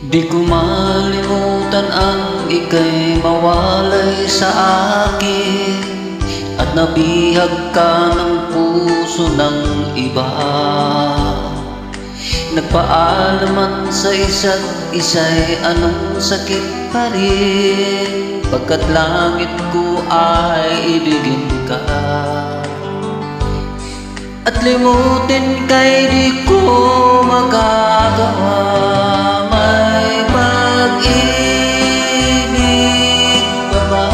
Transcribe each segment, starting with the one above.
Di ko malimutan ang ika'y mawalay sa akin at nabihag ka ng puso ng iba. Nagpaalaman sa isa't isa'y anong sakit pa rin, pagkat langit ko ay ibigin ka. At limutin ka'y di ko magagawa. May pag-ibig pa ba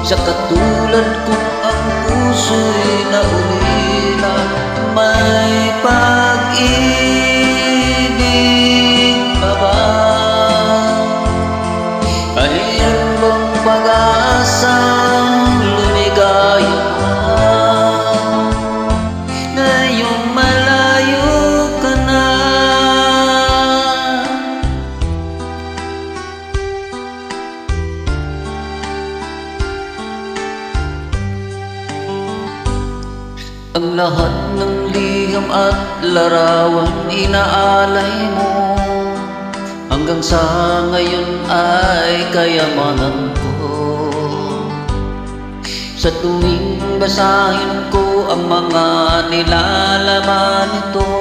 sa katulad kong ang puso'y naulila? May pag-ibig pa ba? Mayroon bang pag-asang lumigaya ngayong malayo ka na? Ang lahat ng liham at larawan inaalay mo, hanggang sa ngayon ay kayamanan ko. Sa tuwing basahin ko ang mga nilalaman nito,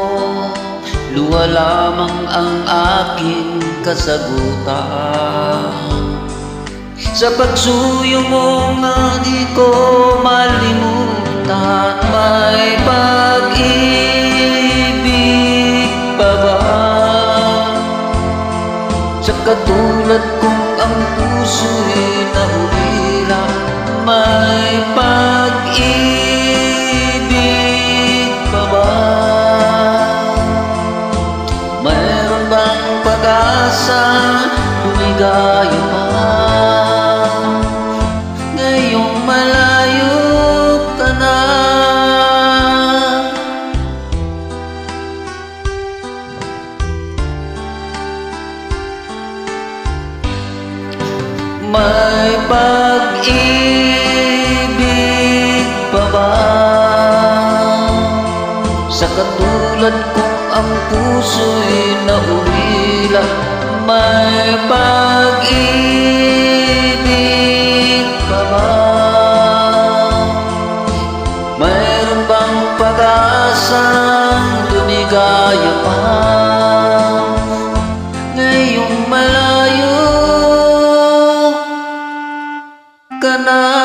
luha lamang ang aking kasagutan. Sa pagsuyo mo nga di ko malimutan. May pag-ibig pa ba sa katulad kong ang puso'y nahulila? May pag-ibig pa ba? Mayroon bang pag-asa lumigaya pa ngayong malayo ka na? May pag-ibig pa ba sa katulad kong ang puso'y naulila? May pag-ibig pa ba? Mayroon bang pag-asang lumigaya pa ngayong malayo ka na?